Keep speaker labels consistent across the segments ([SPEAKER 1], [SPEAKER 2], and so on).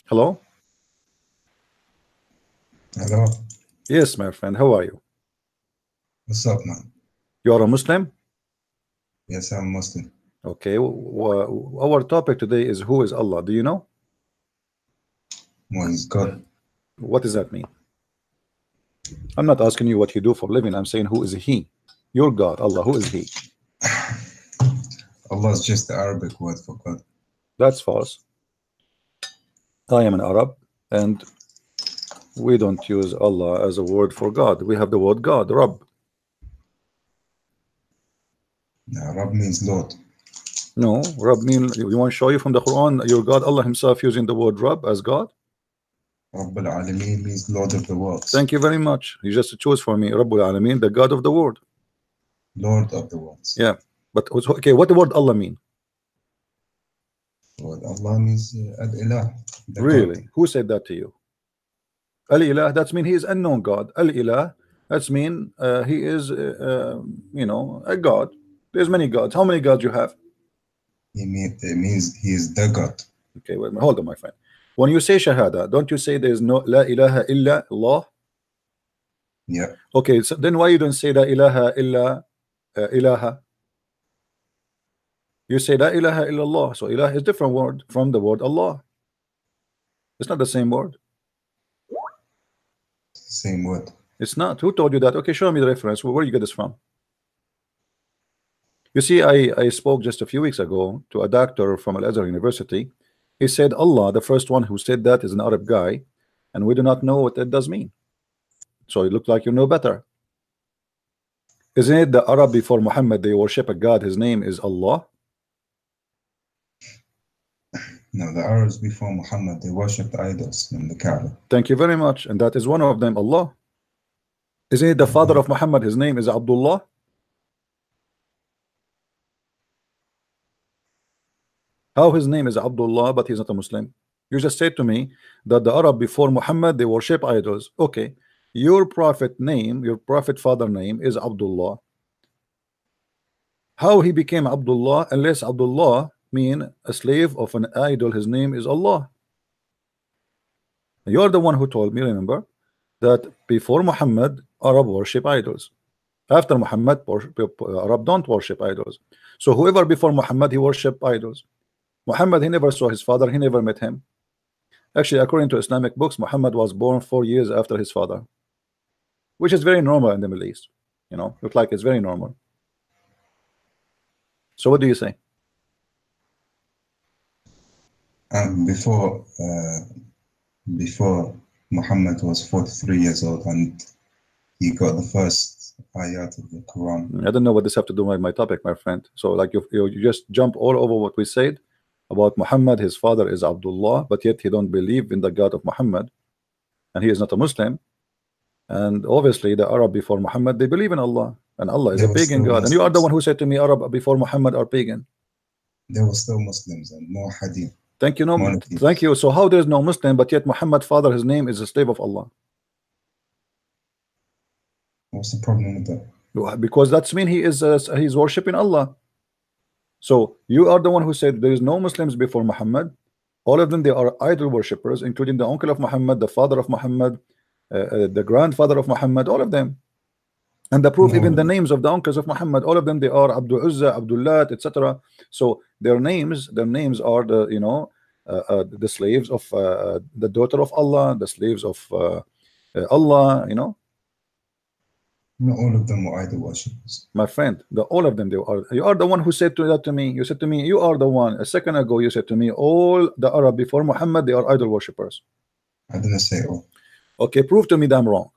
[SPEAKER 1] Hello?
[SPEAKER 2] Hello.
[SPEAKER 1] Yes, my friend. How are you?
[SPEAKER 2] What's up, man?
[SPEAKER 1] You are a Muslim?
[SPEAKER 2] Yes, I'm Muslim.
[SPEAKER 1] Okay. Our topic today is who is Allah? Do you know?
[SPEAKER 2] Well, he's God.
[SPEAKER 1] What does that mean? I'm not asking you what you do for a living. I'm saying who is He? Your God, Allah. Who is He?
[SPEAKER 2] Allah is just the Arabic word for God.
[SPEAKER 1] That's false. I am an Arab, and we don't use Allah as a word for God. We have the word God, Rabb.
[SPEAKER 2] Now, Rab means Lord.
[SPEAKER 1] No, Rabb mean you want to show you from the Quran your God Allah Himself using the word Rabb as God?
[SPEAKER 2] Rabbul Alameen means Lord of the worlds.
[SPEAKER 1] Thank you very much. You just choose for me Rabbul Alameen, the God of the world.
[SPEAKER 2] Lord of the worlds.
[SPEAKER 1] Yeah, but okay, what the word Allah mean?
[SPEAKER 2] Well, Allah means Al-Ilah, the God.
[SPEAKER 1] Really? Who said that to you? Al-Ilah, that's mean he is unknown God. Al-Ilah, that's mean he is, a God. There's many gods. How many gods you have?
[SPEAKER 2] It means he is the God.
[SPEAKER 1] Okay, wait, hold on, my friend. When you say Shahada, don't you say there's no La ilaha illa Allah?
[SPEAKER 2] Yeah.
[SPEAKER 1] Okay, so then why you don't say La ilaha illa ilaha? You say La ilaha illallah. So ilah is different word from the word Allah. It's not the same word.
[SPEAKER 2] Same word.
[SPEAKER 1] It's not. Who told you that? Okay, show me the reference. Where you get this from? You see, I spoke just a few weeks ago to a doctor from Al-Azhar University. He said Allah, the first one who said that, is an Arab guy, and we do not know what that does mean. So it looked like you know better. Isn't it the Arab before Muhammad, they worship a God, his name is Allah?
[SPEAKER 2] No, the Arabs before Muhammad, they worshipped idols in the Kaaba.
[SPEAKER 1] Thank you very much. And that is one of them, Allah. Isn't it the father of Muhammad, his name is Abdullah? How his name is Abdullah, but he's not a Muslim? You just said to me that the Arab before Muhammad, they worship idols. Okay, your prophet name, your prophet father name is Abdullah. How he became Abdullah unless Abdullah mean a slave of an idol, his name is Allah. You're the one who told me, remember, that before Muhammad, Arab worship idols. After Muhammad, Arab don't worship idols. So whoever before Muhammad, he worship idols. Muhammad, he never saw his father, he never met him. Actually, according to Islamic books, Muhammad was born 4 years after his father, which is very normal in the Middle East. Look like it's very normal. So what do you say?
[SPEAKER 2] Before Muhammad was 43 years old and he got the first ayat of the Quran.
[SPEAKER 1] I don't know what this have to do with my topic, my friend. So like you just jump all over what we said about Muhammad. His father is Abdullah, but yet he don't believe in the God of Muhammad, and he is not a Muslim. And obviously the Arab before Muhammad, they believe in Allah, and Allah is a pagan God. And you are the one who said to me Arab before Muhammad are pagan.
[SPEAKER 2] There were still Muslims and more hadith.
[SPEAKER 1] Thank you. No, thank you. So how there is no Muslim, but yet Muhammad father, his name is a slave of Allah?
[SPEAKER 2] What's the problem with that?
[SPEAKER 1] Because that's mean he's worshiping Allah. So you are the one who said there is no Muslims before Muhammad. All of them, they are idol worshippers, including the uncle of Muhammad, the father of Muhammad, the grandfather of Muhammad, all of them. And the proof, even the names of the uncles of Muhammad, all of them, they are Abdul Uzza, Abdullah, etc. So their names are the slaves of the daughter of Allah, the slaves of Allah.
[SPEAKER 2] Not all of them were idol worshippers.
[SPEAKER 1] My friend, all of them, you are the one who said that to me. You said to me, you are the one. A second ago, you said to me, all the Arab before Muhammad, they are idol worshippers.
[SPEAKER 2] I didn't say all.
[SPEAKER 1] Okay, prove to me that I'm wrong.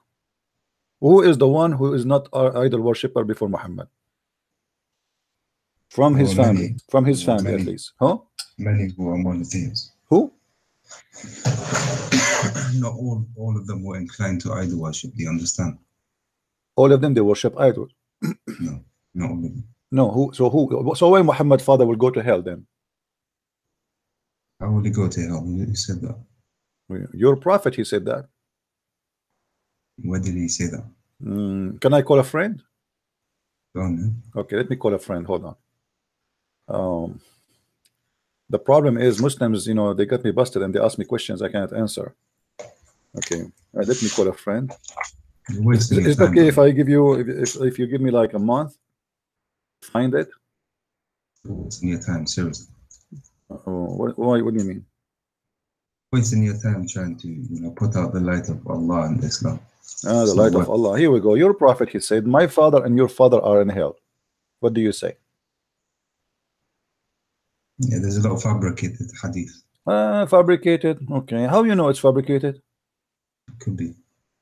[SPEAKER 1] Who is the one who is not an idol worshipper before Muhammad? From his family. From his family, at least. Huh?
[SPEAKER 2] Many who are monotheists.
[SPEAKER 1] Who?
[SPEAKER 2] Not all of them were inclined to idol worship. Do you understand?
[SPEAKER 1] All of them, they worship idols.
[SPEAKER 2] No, not all of them.
[SPEAKER 1] No, so why Muhammad's father will go to hell then?
[SPEAKER 2] How will he go to hell? He said that.
[SPEAKER 1] Your prophet, he said that.
[SPEAKER 2] Where did he say that?
[SPEAKER 1] Can I call a friend?
[SPEAKER 2] Go on, man.
[SPEAKER 1] Okay, let me call a friend. Hold on. The problem is Muslims, you know, they got me busted and they ask me questions I cannot answer. Okay, let me call a friend.
[SPEAKER 2] You're wasting your
[SPEAKER 1] Is it
[SPEAKER 2] time,
[SPEAKER 1] okay if
[SPEAKER 2] bro.
[SPEAKER 1] I give you, if you give me like a month, find it?
[SPEAKER 2] You're wasting your time, seriously.
[SPEAKER 1] What do you mean?
[SPEAKER 2] Wasting your time trying to, you know, put out the light of Allah and Islam.
[SPEAKER 1] The
[SPEAKER 2] It's not
[SPEAKER 1] light of
[SPEAKER 2] worth it.
[SPEAKER 1] Allah. Here we go. Your prophet, he said, my father and your father are in hell. What do you say?
[SPEAKER 2] Yeah, there's a lot of fabricated hadith.
[SPEAKER 1] Fabricated. Okay. How you know it's fabricated?
[SPEAKER 2] Could be.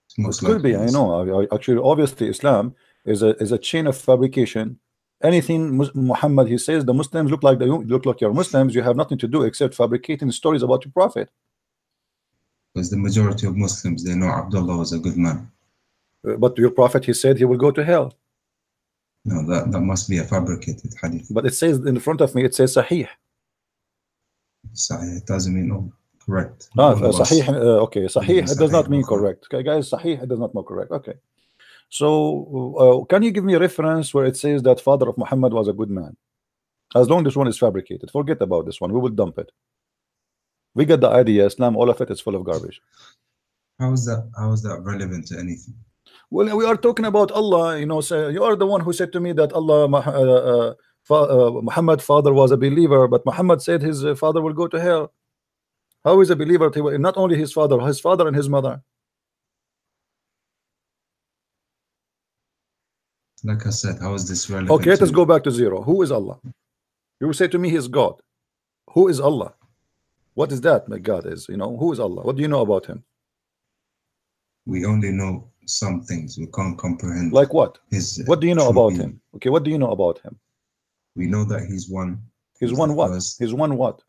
[SPEAKER 2] It's
[SPEAKER 1] It
[SPEAKER 2] most
[SPEAKER 1] could be.
[SPEAKER 2] likely.
[SPEAKER 1] I know. Actually, obviously, Islam is a chain of fabrication. Anything Muhammad he says, the Muslims look like you're Muslims. You have nothing to do except fabricating stories about your prophet.
[SPEAKER 2] Because the majority of Muslims, they know Abdullah was a good man.
[SPEAKER 1] But your prophet, he said he will go to hell.
[SPEAKER 2] No, that must be a fabricated hadith.
[SPEAKER 1] But it says in front of me, it says Sahih.
[SPEAKER 2] Sahih doesn't mean correct.
[SPEAKER 1] Sahih. Okay, Sahih. It does
[SPEAKER 2] Sahih
[SPEAKER 1] not mean
[SPEAKER 2] Bukhari.
[SPEAKER 1] correct. Okay, guys, Sahih. It does not mean correct. Okay. So, can you give me a reference where it says that father of Muhammad was a good man? As long as this one is fabricated, forget about this one. We will dump it. We get the idea. Islam, all of it is full of garbage.
[SPEAKER 2] How is that relevant to anything?
[SPEAKER 1] Well, we are talking about Allah. You know, say, you are the one who said to me that Muhammad father was a believer, but Muhammad said his father will go to hell. How is a believer? Not only his father and his mother.
[SPEAKER 2] Like I said, how is this relevant?
[SPEAKER 1] Okay, let us go back to zero. Who is Allah? You say to me, He is God. Who is Allah? What is that? God is. You know, who is Allah? What do you know about Him?
[SPEAKER 2] We only know some things. We can't comprehend.
[SPEAKER 1] Like what? What do you know about
[SPEAKER 2] being.
[SPEAKER 1] Him? Okay, what do you know about Him?
[SPEAKER 2] We know that He's one.
[SPEAKER 1] He's one what?
[SPEAKER 2] First.
[SPEAKER 1] He's one what?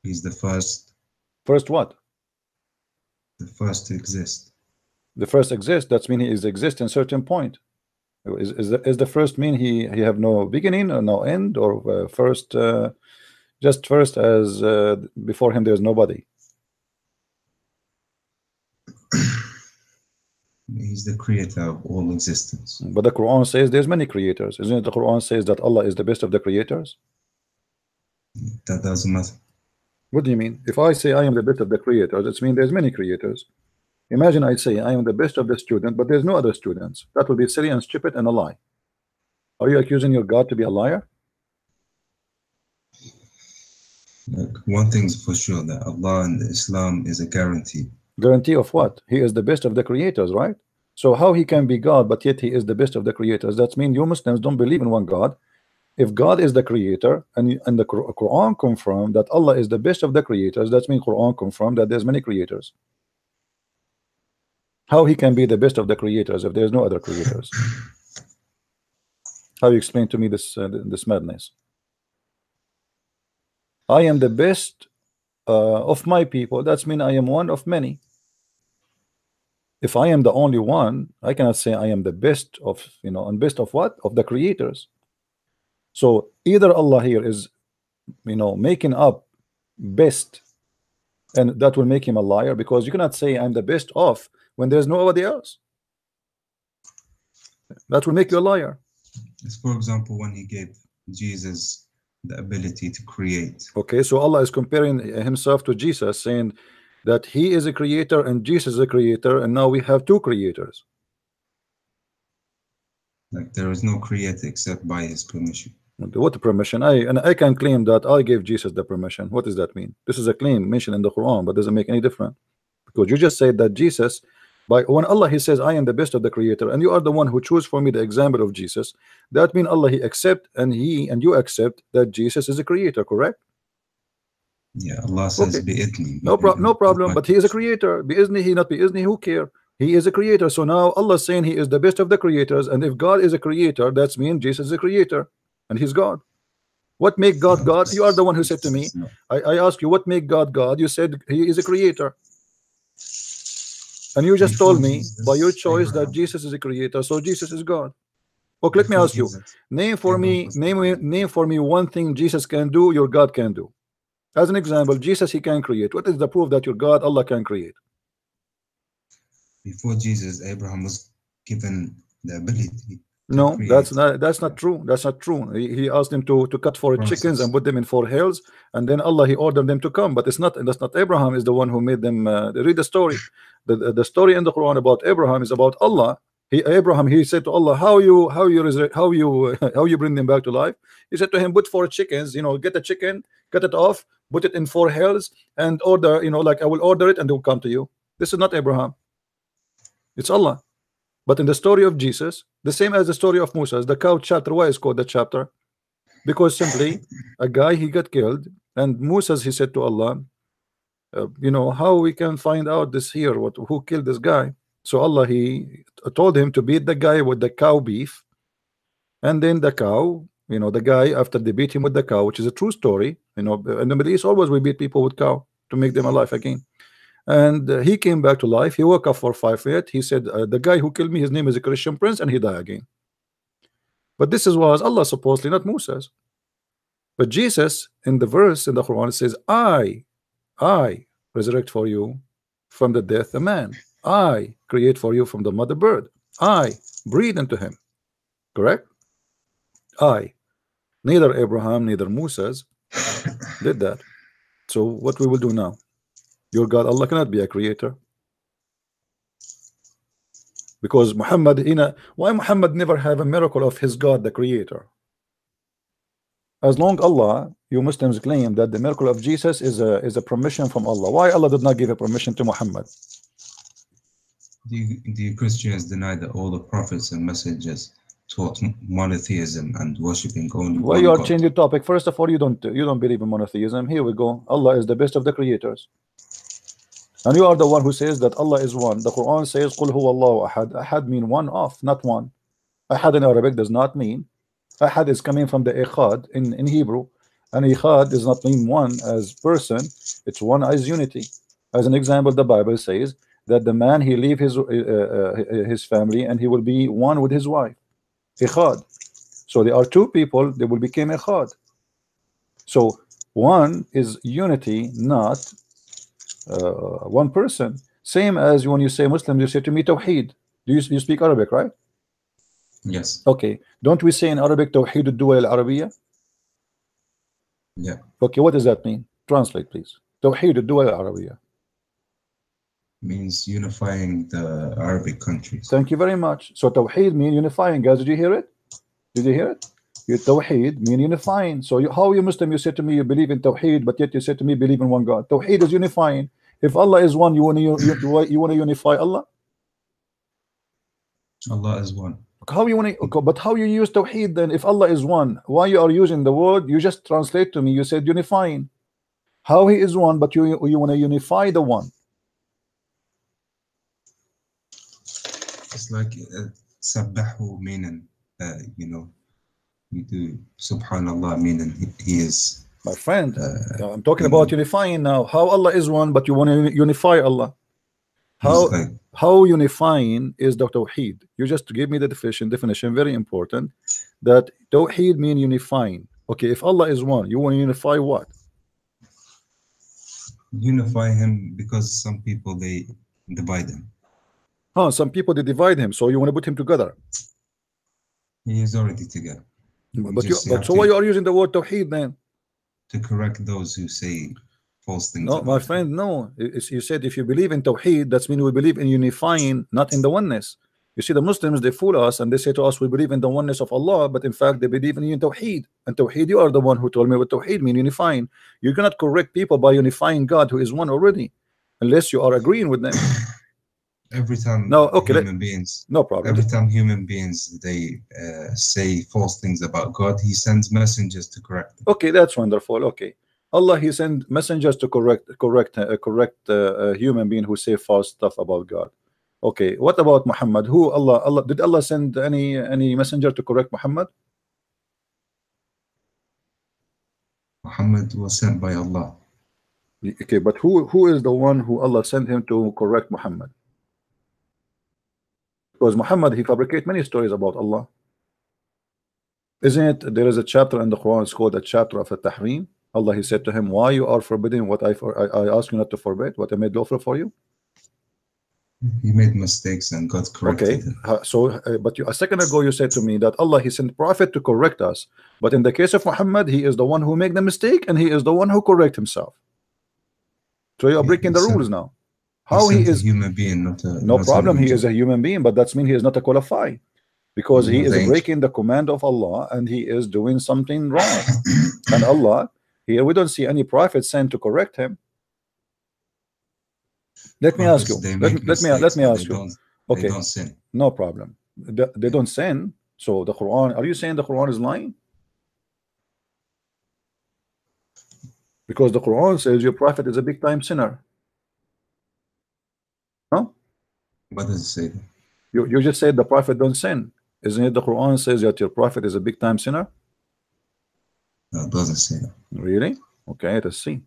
[SPEAKER 2] He's the first.
[SPEAKER 1] First what?
[SPEAKER 2] The first to exist.
[SPEAKER 1] The first exist. That means He is exist in certain point. Is the first mean he have no beginning or no end, or first just first as before Him there's nobody?
[SPEAKER 2] He's the creator of all existence.
[SPEAKER 1] But the Quran says there's many creators. Isn't it? The Quran says that Allah is the best of the creators.
[SPEAKER 2] That doesn't matter.
[SPEAKER 1] What do you mean? If I say I am the best of the creators, it means there's many creators. Imagine I say I am the best of the student, but there's no other students. That would be silly and stupid and a lie. Are you accusing your God to be a liar?
[SPEAKER 2] Look, one thing's for sure, that Allah and Islam is a guarantee.
[SPEAKER 1] Guarantee of what? He is the best of the creators, right? So how He can be God, but yet He is the best of the creators? That means you Muslims don't believe in one God. If God is the creator, and the Quran confirmed that Allah is the best of the creators, that means Quran confirmed that there's many creators. How He can be the best of the creators if there's no other creators? How you explain to me this madness? I am the best of my people. That means I am one of many. If I am the only one, I cannot say I am the best of, you know, and best of what? Of the creators. So either Allah here is, you know, making up best, and that will make Him a liar, because you cannot say I'm the best of when there's nobody else. That will make you a liar.
[SPEAKER 2] It's, for example, when He gave Jesus the ability to create.
[SPEAKER 1] Okay, so Allah is comparing Himself to Jesus, saying that He is a creator and Jesus is a creator, and now we have two creators.
[SPEAKER 2] Like there is no creator except by His permission.
[SPEAKER 1] What permission? I can claim that I gave Jesus the permission. What does that mean? This is a claim mentioned in the Quran, but doesn't make any difference, because you just said that Jesus, when Allah He says I am the best of the creator, and you are the one who chose for me the example of Jesus, that means Allah He accept, and you accept that Jesus is a creator, correct?
[SPEAKER 2] Yeah, Allah says
[SPEAKER 1] okay.
[SPEAKER 2] Bi'idni.
[SPEAKER 1] No problem, but He is a creator. Bi'izni, He not bi'izni, who care? He is a creator. So now Allah is saying He is the best of the creators, and if God is a creator, that means Jesus is a creator, and He's God. What make God God? You are the one who said to me, I asked you, what make God God? You said He is a creator. And you just told me by your choice that Jesus is a creator, so Jesus is God. Okay, let me ask you, name for me one thing Jesus can do, your God can do. As an example, Jesus, He can create. What is the proof that your God, Allah, can create?
[SPEAKER 2] Before Jesus, Abraham was given the ability
[SPEAKER 1] No,
[SPEAKER 2] create.
[SPEAKER 1] that's not true. That's not true. He asked them to cut 4 chickens and
[SPEAKER 2] Process.
[SPEAKER 1] put them in 4 hills, and then Allah he ordered them to come. But it's not, that's not Abraham is the one who made them. Read the story. The story in the Quran about Abraham is about Allah. Abraham he said to Allah, how you bring them back to life? He said to him, put 4 chickens. Get a chicken, cut it off, put it in 4 hills, and order. Like I will order it, and they will come to you. This is not Abraham. It's Allah. But in the story of Jesus, the same as the story of Moses, the cow chapter, why is called that chapter? Because simply a guy he got killed, and Moses he said to Allah, how we can find out this here, who killed this guy? So Allah he told him to beat the guy with the cow beef, and then the cow, the guy after they beat him with the cow, which is a true story, in the Middle East always we beat people with cow to make them alive again. And he came back to life. He woke up for 5 minutes. He said, the guy who killed me, his name is a Christian prince, and he died again. But this was Allah supposedly, not Moses. But Jesus in the verse in the Quran says, I resurrect for you from the death a man. I create for you from the mother bird. I breathe into him. Correct? Neither Abraham, neither Moses did that. So what we will do now? Your God Allah cannot be a creator, because Muhammad, why Muhammad never have a miracle of his God the creator? As long Allah, you Muslims claim that the miracle of Jesus is a permission from Allah. Why Allah did not give a permission to Muhammad?
[SPEAKER 2] The Christians deny that all the prophets and messengers taught monotheism and worshipping only
[SPEAKER 1] Why
[SPEAKER 2] one
[SPEAKER 1] you are
[SPEAKER 2] God.
[SPEAKER 1] changing topic? First of all, you don't believe in monotheism. Here we go. Allah is the best of the creators. And you are the one who says that Allah is one. The Quran says, "Qul huwa Allahu ahad." Ahad mean one of, not one. Ahad in Arabic does not mean. Ahad is coming from the ikhad in Hebrew, and ikhad does not mean one as person. It's one as unity. As an example, the Bible says that the man he leave his family and he will be one with his wife. Ikhad. So there are 2 people. They will become ikhad. So one is unity, not one person. Same as when you say Muslim, you say to me Tawheed. You speak Arabic, right?
[SPEAKER 2] Yes.
[SPEAKER 1] Okay. Don't we say in Arabic Tawheed al-Duwal al-Arabiya?
[SPEAKER 2] Yeah.
[SPEAKER 1] Okay, what does that mean? Translate, please. Tawheed al-Duwal al-Arabiya
[SPEAKER 2] Means unifying the Arabic countries.
[SPEAKER 1] Thank you very much. So Tawheed mean unifying, guys. Did you hear it? Did you hear it? Your Tawheed mean unifying. So how you Muslim, you said to me you believe in Tawheed, but yet you said to me believe in one God. Tawheed is unifying. If Allah is one, you want to unify Allah?
[SPEAKER 2] Allah is one.
[SPEAKER 1] How you want to? But how you use Tawheed then? If Allah is one, why you are using the word? You just translate to me. You said unifying. How He is one, but you want to unify the one?
[SPEAKER 2] It's like Sabbahu meaning, you do Subhanallah meaning He is.
[SPEAKER 1] My friend, I'm talking about unifying now. How Allah is one, but you want to unify Allah? How unifying is the Tawheed? You just give me the definition, very important. That Tawheed mean unifying. Okay, if Allah is one, you want to unify what?
[SPEAKER 2] Unify Him, because some people they divide Him.
[SPEAKER 1] Some people they divide Him, so you want to put Him together.
[SPEAKER 2] He is already together.
[SPEAKER 1] But so why you are using the word Tawheed then?
[SPEAKER 2] To correct those who say false things.
[SPEAKER 1] No, my friend, no. You said if you believe in Tawheed, that's mean we believe in unifying, not in the oneness. You see, the Muslims, they fool us and they say to us, we believe in the oneness of Allah, but in fact, they believe in Tawheed. And Tawheed, you are the one who told me what Tawheed mean, unifying. You cannot correct people by unifying God, who is one already, unless you are agreeing with them.
[SPEAKER 2] Every time human beings,
[SPEAKER 1] no problem.
[SPEAKER 2] Every time human beings they say false things about God, He sends messengers to correct them.
[SPEAKER 1] Okay, that's wonderful. Okay, Allah He sent messengers to correct a human being who say false stuff about God. Okay, what about Muhammad? Did Allah send any messenger to correct Muhammad?
[SPEAKER 2] Muhammad was sent by Allah.
[SPEAKER 1] Okay, but who is the one who Allah sent him to correct Muhammad? Because Muhammad, he fabricate many stories about Allah. Isn't it? There is a chapter in the Quran, it's called a chapter of Tahrim. Allah, He said to him, why you are forbidding what I ask you not to forbid, what I made lawful for you?
[SPEAKER 2] He made mistakes and God corrected him.
[SPEAKER 1] But a second ago you said to me that Allah, he sent prophet to correct us, but in the case of Muhammad, he is the one who made the mistake and he is the one who correct himself. So you are breaking the rules now. How he is
[SPEAKER 2] a human being, not a
[SPEAKER 1] no problem. He is a human being, but that's mean he is not a qualified, because he is breaking the command of Allah and he is doing something wrong. And Allah, here we don't see any prophet sent to correct him. Let me ask you. Let me ask you. Okay.
[SPEAKER 2] They don't sin.
[SPEAKER 1] No problem. They don't sin. So the Quran, are you saying the Quran is lying? Because the Quran says your prophet is a big time sinner. No?
[SPEAKER 2] What does it say?
[SPEAKER 1] You just said the prophet don't sin. Isn't it the Quran says that your prophet is a big time sinner?
[SPEAKER 2] No, it doesn't say that.
[SPEAKER 1] Really? Okay, let's see.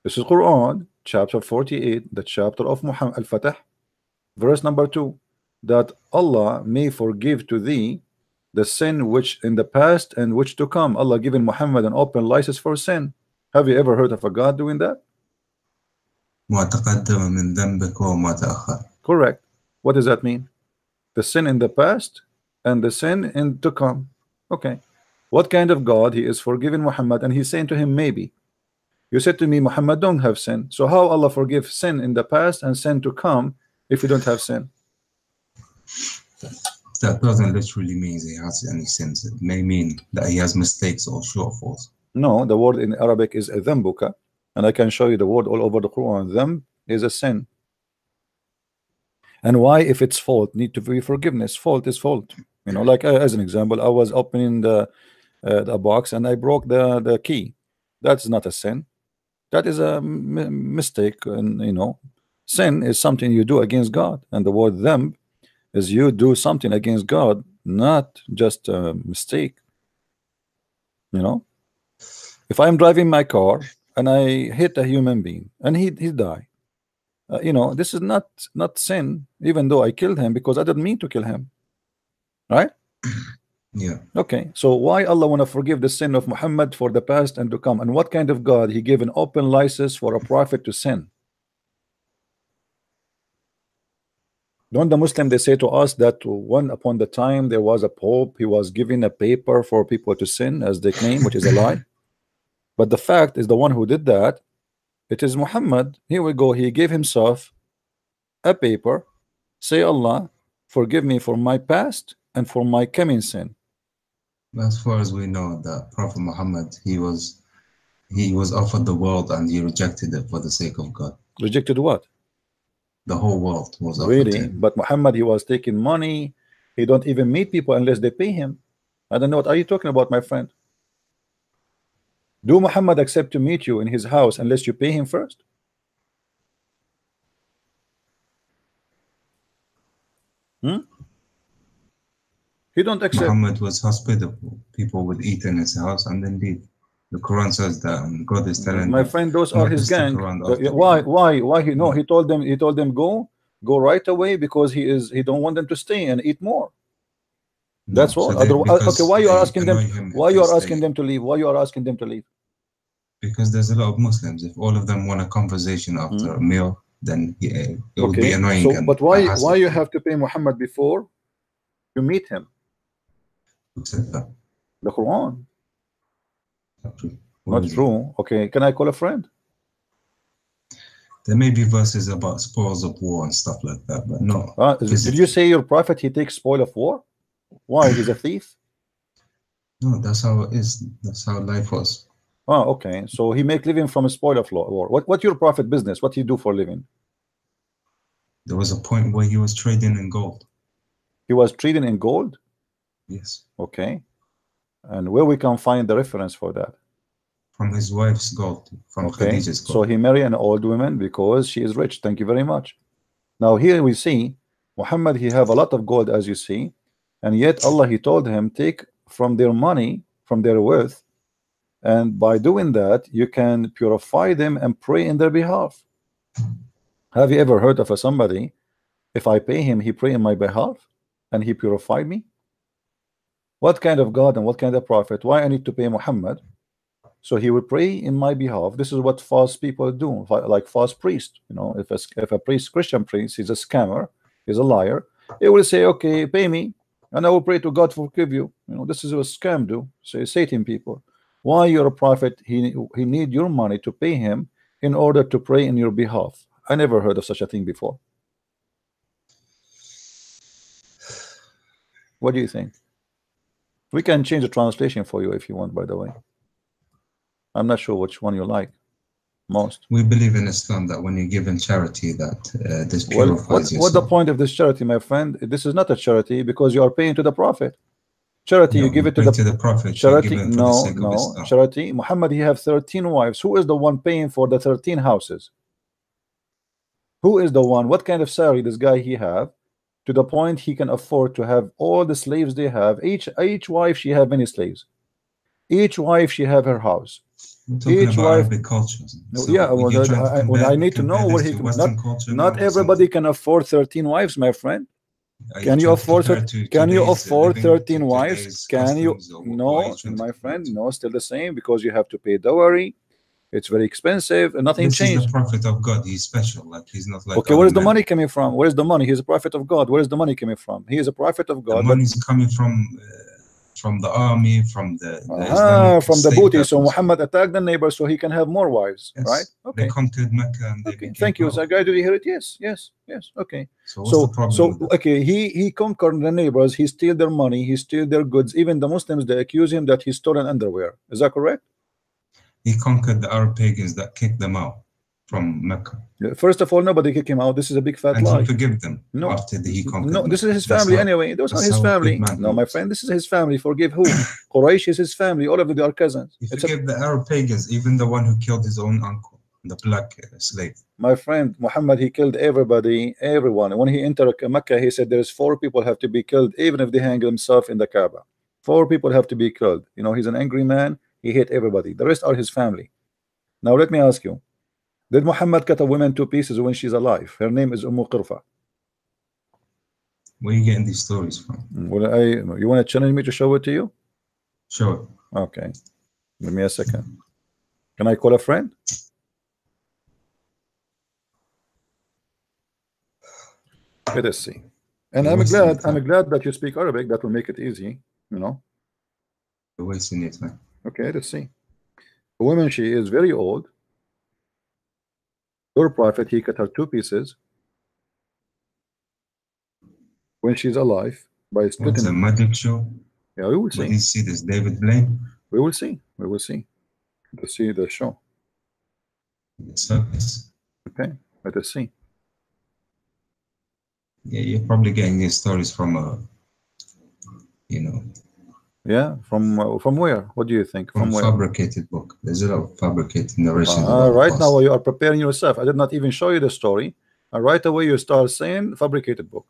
[SPEAKER 1] This is Quran chapter 48, the chapter of Muhammad al-Fatah, verse number 2, that Allah may forgive to thee the sin which in the past and which to come. Allah giving Muhammad an open license for sin. Have you ever heard of a God doing that? Correct. What does that mean? The sin in the past and the sin in to come. Okay. What kind of God he is forgiving Muhammad, and he's saying to him, maybe. You said to me, Muhammad don't have sin. So how Allah forgive sin in the past and sin to come if you don't have sin?
[SPEAKER 2] That doesn't literally mean he has any sins. It may mean that he has mistakes or shortfalls.
[SPEAKER 1] No, the word in Arabic is dhanbuka, and I can show you the word all over the Quran. Dhanb is a sin. And why, if it's fault, need to be forgiveness? Fault is fault. You know, like as an example, I was opening the box and I broke the key. That's not a sin. That is a mistake. And you know, sin is something you do against God, and the word dhanb is you do something against God, not just a mistake. You know, if I'm driving my car and I hit a human being and he died, you know, this is not sin, even though I killed him, because I didn't mean to kill him, right?
[SPEAKER 2] Yeah.
[SPEAKER 1] Okay, so why Allah want to forgive the sin of Muhammad for the past and to come? And what kind of God he gave an open license for a prophet to sin? Don't the Muslim, they say to us that one upon the time there was a pope, he was giving a paper for people to sin, as they claim, which is a lie. But the fact is, the one who did that, it is Muhammad. Here we go. He gave himself a paper, say, Allah, forgive me for my past and for my coming sin.
[SPEAKER 2] As far as we know, that Prophet Muhammad, he was offered the world and he rejected it for the sake of God.
[SPEAKER 1] Rejected what?
[SPEAKER 2] The whole world was offered
[SPEAKER 1] really
[SPEAKER 2] to him.
[SPEAKER 1] But Muhammad, he was taking money. He don't even meet people unless they pay him. I don't know, what are you talking about, my friend? Do Muhammad accept to meet you in his house unless you pay him first? He don't accept.
[SPEAKER 2] Muhammad was hospitable. People would eat in his house and then leave. The Quran says that, and God is telling
[SPEAKER 1] my friend, those are his gang. Why he no, he told them go right away, because he don't want them to stay and eat more. That's all. Okay, why you are asking them? Why you are asking them to leave? Why you are asking them to leave?
[SPEAKER 2] Because there's a lot of Muslims. If all of them want a conversation after a meal, then it would be annoying.
[SPEAKER 1] So, but why you have to pay Muhammad before you meet him?
[SPEAKER 2] Who said that?
[SPEAKER 1] The Quran.
[SPEAKER 2] Not
[SPEAKER 1] Not true. Okay, can I call a friend?
[SPEAKER 2] There may be verses about spoils of war and stuff like that, but no.
[SPEAKER 1] Did you say your prophet, he takes spoil of war? Why? He's a thief?
[SPEAKER 2] No, that's how it is. That's how life was.
[SPEAKER 1] Oh, okay. So he make living from a spoil of war. What your prophet business? What he do for living?
[SPEAKER 2] There was a point where he was trading in gold.
[SPEAKER 1] He was trading in gold?
[SPEAKER 2] Yes.
[SPEAKER 1] Okay. And where we can find the reference for that?
[SPEAKER 2] From his wife's gold, from Khadija's gold.
[SPEAKER 1] So he married an old woman because she is rich. Thank you very much. Now here we see Muhammad, he have a lot of gold, as you see, and yet Allah, he told him, take from their money, from their wealth, and by doing that you can purify them and pray in their behalf. Have you ever heard of somebody, if I pay him, he pray in my behalf and he purified me? What kind of God and what kind of prophet? Why I need to pay Muhammad So he will pray in my behalf. This is what false people do, like false priest. You know, if a priest, Christian priest, he's a scammer, he's a liar. He will say, okay, pay me, and I will pray to God to forgive you. You know, this is what scam do. So Satan people, why you're a prophet? He need your money to pay him in order to pray in your behalf. I never heard of such a thing before. What do you think? We can change the translation for you if you want, by the way. I'm not sure which one you like most.
[SPEAKER 2] We believe in Islam that when you give in charity, that this purifies your
[SPEAKER 1] What's the
[SPEAKER 2] soul.
[SPEAKER 1] point of this charity, my friend? This is not a charity because you are paying to the Prophet. Charity,
[SPEAKER 2] No,
[SPEAKER 1] you give
[SPEAKER 2] you
[SPEAKER 1] it to
[SPEAKER 2] pray
[SPEAKER 1] the
[SPEAKER 2] Prophet.
[SPEAKER 1] charity.
[SPEAKER 2] You give it for the sake of
[SPEAKER 1] No,
[SPEAKER 2] Islam.
[SPEAKER 1] charity. Muhammad, he have 13 wives. Who is the one paying for the 13 houses? Who is the one? What kind of salary this guy he have to the point he can afford to have all the slaves they have? Each wife she have many slaves. Each wife she have her house.
[SPEAKER 2] We're talking
[SPEAKER 1] Each
[SPEAKER 2] about
[SPEAKER 1] wife.
[SPEAKER 2] Arabic cultures.
[SPEAKER 1] No,
[SPEAKER 2] So
[SPEAKER 1] yeah,
[SPEAKER 2] when you're trying to
[SPEAKER 1] when I need to
[SPEAKER 2] compare
[SPEAKER 1] know where
[SPEAKER 2] this
[SPEAKER 1] he
[SPEAKER 2] to
[SPEAKER 1] can.
[SPEAKER 2] Western culture,
[SPEAKER 1] Not
[SPEAKER 2] now,
[SPEAKER 1] everybody can afford 13 wives, my friend. Can you afford
[SPEAKER 2] Can you afford
[SPEAKER 1] 13 wives? Can you? No, my friend, no, still the same because you have to pay dowry. It's very expensive and nothing
[SPEAKER 2] This is
[SPEAKER 1] changed.
[SPEAKER 2] the prophet of God. He's special. Like he's not like.
[SPEAKER 1] Okay, where is the money coming from? Where is the money? He's a prophet of God. Where is the money coming from? He is a prophet of God.
[SPEAKER 2] The money's coming from the army, from the Islamic
[SPEAKER 1] from the
[SPEAKER 2] state
[SPEAKER 1] booty. So
[SPEAKER 2] weapons.
[SPEAKER 1] Muhammad attacked the neighbor so he can have more wives,
[SPEAKER 2] Yes.
[SPEAKER 1] right? Okay.
[SPEAKER 2] They conquered Mecca and they became
[SPEAKER 1] Thank you.
[SPEAKER 2] powerful.
[SPEAKER 1] So, guy, did you hear it? Yes, yes, yes. Okay.
[SPEAKER 2] So what's the problem with that?
[SPEAKER 1] Okay, he conquered the neighbors. He steal their money. He steal their goods. Even the Muslims, they accuse him that he stolen underwear. Is that correct?
[SPEAKER 2] He conquered the Arab pagans that kicked them out from Mecca.
[SPEAKER 1] First of all, nobody kicked him out. This is a big fat
[SPEAKER 2] And
[SPEAKER 1] lie.
[SPEAKER 2] he forgave them
[SPEAKER 1] No,
[SPEAKER 2] after he conquered
[SPEAKER 1] no,
[SPEAKER 2] them.
[SPEAKER 1] this is his
[SPEAKER 2] That's
[SPEAKER 1] family
[SPEAKER 2] how-
[SPEAKER 1] anyway. Those are
[SPEAKER 2] that's
[SPEAKER 1] his
[SPEAKER 2] how a
[SPEAKER 1] family.
[SPEAKER 2] good man
[SPEAKER 1] No, my
[SPEAKER 2] works.
[SPEAKER 1] friend, this is his family. Forgive who? Quraysh is his family. All of them are cousins.
[SPEAKER 2] He
[SPEAKER 1] It's a,
[SPEAKER 2] forgave the Arab pagans, even the one who killed his own uncle, the black slave.
[SPEAKER 1] my friend Muhammad, he killed everybody, everyone. When he entered Mecca, he said there's 4 people have to be killed, even if they hang themselves in the Kaaba. 4 people have to be killed. You know, he's an angry man. He hate everybody. The rest are his family. Now let me ask you, did Muhammad cut a woman to pieces when she's alive? Her name is Qirfa.
[SPEAKER 2] Where are you getting these stories from?
[SPEAKER 1] Well, you want to challenge me to show it to you?
[SPEAKER 2] Sure.
[SPEAKER 1] Okay, give me a second. Can I call a friend? Let us see. And I'm glad that you speak Arabic. That will make it easy, you know.
[SPEAKER 2] You're wasting your time.
[SPEAKER 1] Okay, let's see. A woman, she is very old. Your prophet, he cut her 2 pieces when she's alive by splitting.
[SPEAKER 2] What's a magic show?
[SPEAKER 1] Yeah, we will see.
[SPEAKER 2] What do you see this David Blaine?
[SPEAKER 1] We will see. We will see. Let's see the show.
[SPEAKER 2] Circus.
[SPEAKER 1] Okay, let us see.
[SPEAKER 2] Yeah, you're probably getting these stories from you know.
[SPEAKER 1] Yeah, from where? What do you think?
[SPEAKER 2] From
[SPEAKER 1] where?
[SPEAKER 2] fabricated book. There's a lot of fabricated narration.
[SPEAKER 1] Right now you are preparing yourself. I did not even show you the story, and right away you start saying fabricated book.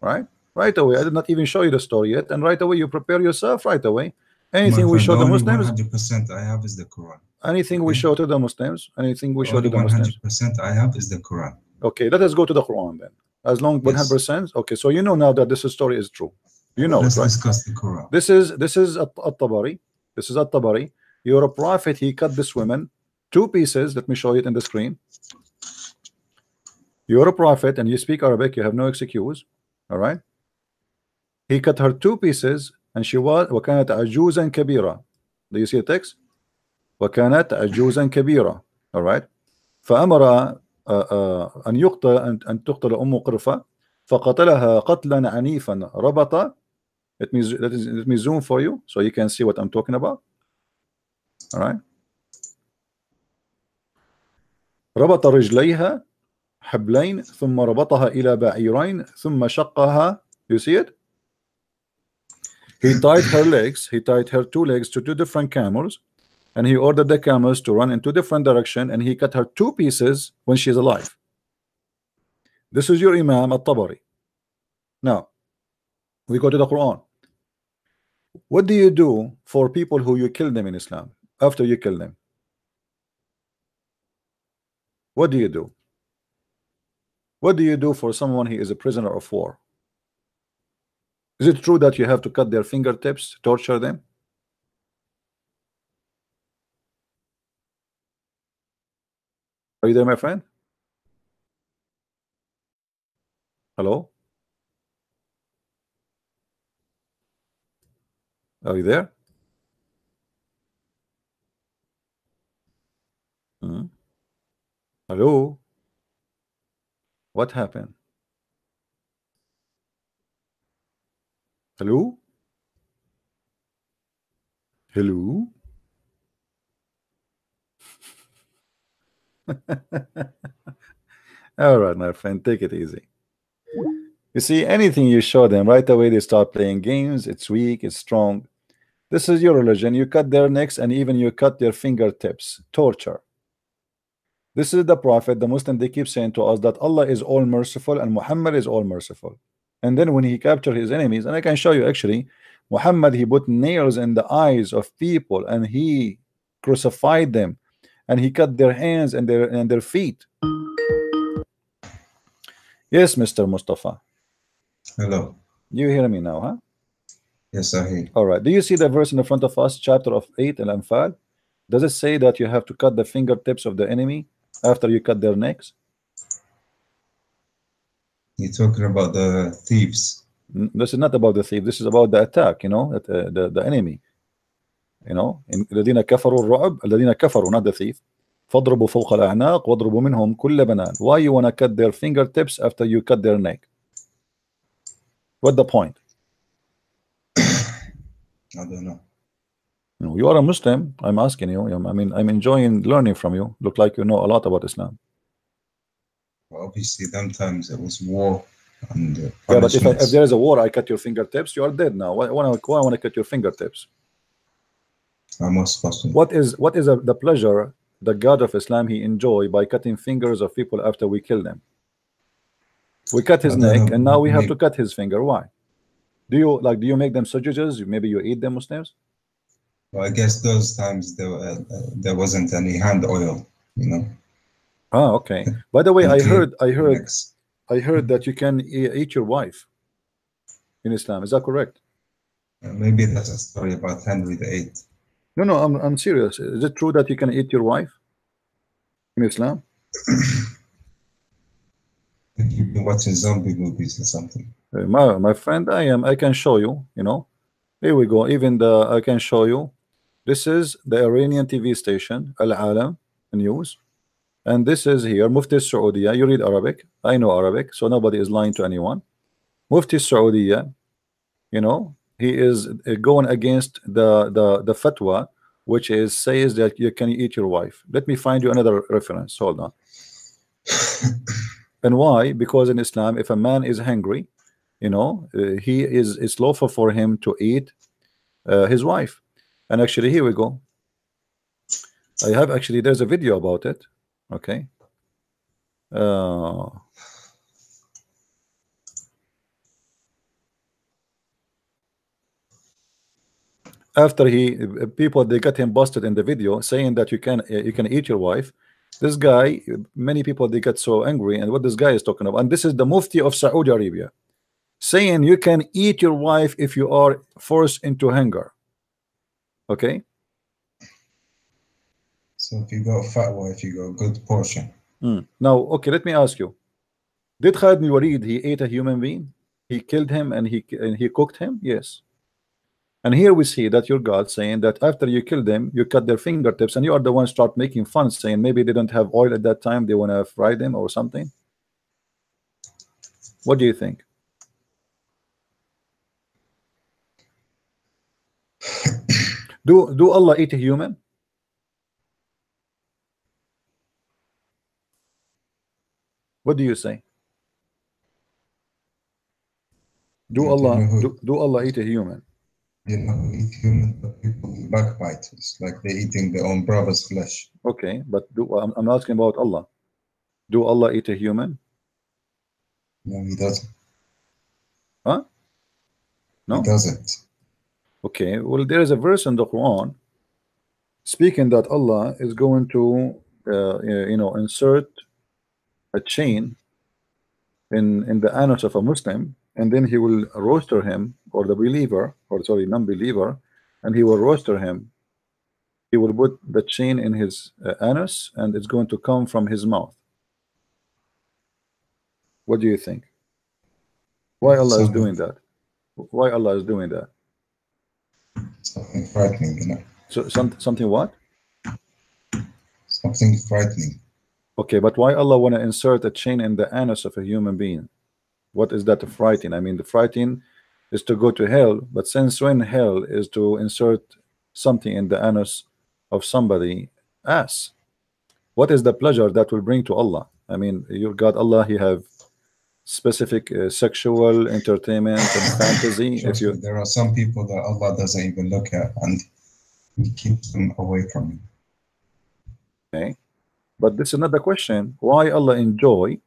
[SPEAKER 1] Right away. I did not even show you the story yet, and right away you prepare yourself. Right away, anything we show the Muslims.
[SPEAKER 2] 100% I have is the Quran.
[SPEAKER 1] Anything we show to the Muslims. Anything we show to the Muslims.
[SPEAKER 2] 100% I have is the Quran.
[SPEAKER 1] Okay, let us go to the Quran then. As long 100%. Okay, so you know now that this story is true. You know,
[SPEAKER 2] let's
[SPEAKER 1] right?
[SPEAKER 2] discuss the Quran.
[SPEAKER 1] This is at-Tabari. This is at-Tabari. You're a prophet. He cut this woman 2 pieces. Let me show it in the screen. You're a prophet and you speak Arabic. You have no excuse. All right. He cut her 2 pieces, and she was وكانت عجوزا كبيرة. Do you see the text? وكانت عجوزا كبيرة. All right. فأمر أن يقتل أن تقتل قرفة فقتلها قتلا عنيفا ربط. Let me zoom for you so you can see what I'm talking about. All right. ربط رجليها حبلين ثم ربطها إلى بعيرين ثم شقها. You see it? He tied her legs. He tied her 2 legs to 2 different camels, and he ordered the camels to run in 2 different directions, and he cut her 2 pieces when she's alive. This is your Imam at-Tabari. Now we go to the Quran. What do you do for people who you kill them in Islam after you kill them? What do you do? What do you do for someone who is a prisoner of war? Is it true that you have to cut their fingertips, torture them? Are you there, my friend? Hello? Are you there? Hmm? Hello? What happened? Hello? Hello? All right, my friend, take it easy. You see, anything you show them right away, they start playing games. It's weak, it's strong. This is your religion. You cut their necks and even you cut their fingertips. Torture. This is the prophet, the Muslim. They keep saying to us that Allah is all merciful and Muhammad is all merciful. And then when he captured his enemies, and I can show you actually, Muhammad, he put nails in the eyes of people and he crucified them and he cut their hands and their feet. Yes, Mr. Mustafa.
[SPEAKER 2] Hello.
[SPEAKER 1] You hear me now, huh?
[SPEAKER 2] Yes, I hear.
[SPEAKER 1] All right. Do you see the verse in the front of us, chapter of 8 Al-Anfal? Does it say that you have to cut the fingertips of the enemy after you cut their necks?
[SPEAKER 2] You're talking about the thieves.
[SPEAKER 1] This is not about the thief. This is about the attack, you know, the enemy. You know, الذين كفروا الرعب الذين كفروا, not the thief. فاضربوا فوق الأعناق واضربوا منهم كل بنان. Why you want to cut their fingertips after you cut their neck? What the point?
[SPEAKER 2] I don't know.
[SPEAKER 1] You are a Muslim. I'm asking you. I mean, I'm enjoying learning from you. Look like you know a lot about Islam.
[SPEAKER 2] Well, obviously, them times it was war and
[SPEAKER 1] Yeah, but if
[SPEAKER 2] punishments.
[SPEAKER 1] there is a war, I cut your fingertips, you are dead now. Why want to cut your fingertips?
[SPEAKER 2] Most possible.
[SPEAKER 1] What is the pleasure the God of Islam he enjoy by cutting fingers of people after we kill them? We cut his neck, and now we have to cut his finger. Why? Do you make them sausages? Maybe you eat them, Muslims?
[SPEAKER 2] Well, I guess those times there wasn't any hand oil, you know.
[SPEAKER 1] Ah, okay. By the way, I heard
[SPEAKER 2] Next.
[SPEAKER 1] that you can eat your wife in Islam. Is that correct?
[SPEAKER 2] Maybe that's a story about Henry VIII.
[SPEAKER 1] No, I'm serious. Is it true that you can eat your wife in Islam?
[SPEAKER 2] You've been watching zombie movies or something.
[SPEAKER 1] My friend, I can show you. You know, here we go. Even I can show you. This is the Iranian TV station, Al Alam News, and this is here Mufti Saudiya. You read Arabic. I know Arabic, so nobody is lying to anyone. Mufti Saudiya, you know, he is going against the fatwa, which says that you can eat your wife. Let me find you another reference. Hold on. And why? Because in Islam, if a man is hungry, you know, it's lawful for him to eat his wife. And actually, here we go. I have actually, there's a video about it. Okay. After people, they got him busted in the video saying that you can eat your wife. This guy, many people, they got so angry. And what this guy is talking about, and this is the Mufti of Saudi Arabia saying you can eat your wife if you are forced into hunger. Okay.
[SPEAKER 2] So if you got a fat wife, you got a good portion.
[SPEAKER 1] Now, okay, let me ask you: did Khalid bin Walid he ate a human being? He killed him and he cooked him? Yes. And here we see that your God saying that after you kill them, you cut their fingertips, and you are the one start making fun, saying maybe they don't have oil at that time, they want to fry them or something. What do you think? Do Allah eat a human? What do you say? Do Allah eat a human?
[SPEAKER 2] You know, eat human, but people backbiters, like they're eating their own brother's flesh.
[SPEAKER 1] Okay, but I'm asking about Allah. Do Allah eat a human?
[SPEAKER 2] No, he doesn't.
[SPEAKER 1] Huh? No,
[SPEAKER 2] he doesn't.
[SPEAKER 1] Okay, well, there is a verse in the Quran speaking that Allah is going to you know, insert a chain in the anus of a Muslim, and then he will roaster him, or the believer, or sorry, non-believer, and he will roaster him He will put the chain in his anus, and it's going to come from his mouth. What do you think? Why Allah is doing that? Why Allah is doing that?
[SPEAKER 2] Something frightening, you know.
[SPEAKER 1] So something what?
[SPEAKER 2] Something frightening.
[SPEAKER 1] Okay, but why Allah want to insert a chain in the anus of a human being? What is that frightening? I mean, the frightening is to go to hell, but since when hell is to insert something in the anus of somebody ass? What is the pleasure that will bring to Allah? I mean, your God Allah, He have specific sexual entertainment and fantasy. If you,
[SPEAKER 2] there are some people that Allah doesn't even look at, and He keeps them away from Him.
[SPEAKER 1] okay, but this is not the question. Why Allah enjoy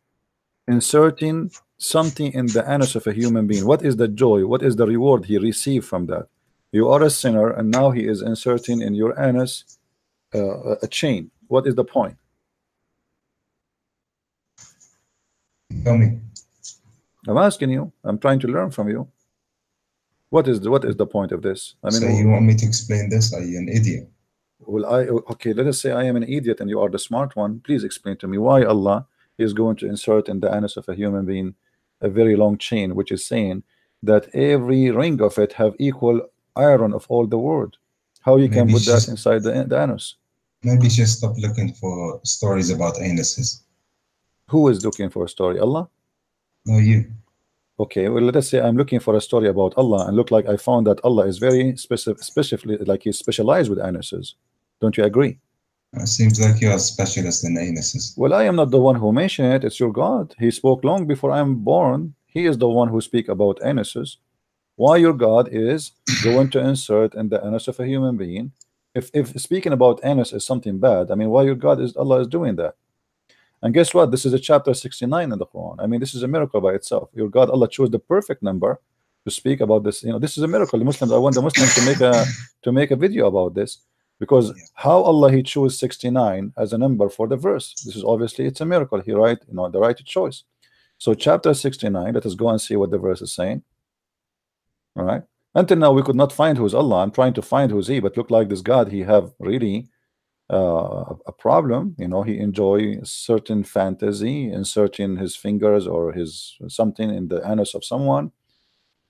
[SPEAKER 1] inserting something in the anus of a human being? What is the joy? What is the reward He received from that? You are a sinner, and now He is inserting in your anus a chain. What is the point?
[SPEAKER 2] Tell me.
[SPEAKER 1] I'm asking you. I'm trying to learn from you. What is the point of this? I mean,
[SPEAKER 2] so you want me to explain this? Are you an idiot?
[SPEAKER 1] Well, okay, let us say I am an idiot and you are the smart one. Please explain to me why Allah is going to insert in the anus of a human being a very long chain, which is saying that every ring of it have equal iron of all the world. How you can put that inside the anus?
[SPEAKER 2] Maybe just stop looking for stories about anuses.
[SPEAKER 1] Who is looking for a story? Allah?
[SPEAKER 2] No, you.
[SPEAKER 1] Okay, well, let us say I'm looking for a story about Allah and look like I found that Allah is very specifically, like He's specialized with anuses. Don't you agree?
[SPEAKER 2] It seems like you're a specialist in anuses.
[SPEAKER 1] Well, I am not the one who mentioned it. It's your God. He spoke long before I am born. He is the one who speak about anuses. Why your God is going to insert in the anus of a human being? If speaking about anus is something bad, I mean, why your God is Allah is doing that? And guess what? This is a chapter 69 in the Quran. I mean, this is a miracle by itself. Your God Allah chose the perfect number to speak about this. You know, this is a miracle. The Muslims, I want the Muslims to make a video about this, because how Allah He chose 69 as a number for the verse. This is obviously it's a miracle. He right, you know, the right choice. So chapter 69. Let us go and see what the verse is saying. All right. Until now we could not find who's Allah. I'm trying to find who's He, but look like this God He have really a problem. You know, He enjoy certain fantasy, inserting his fingers or his something in the anus of someone,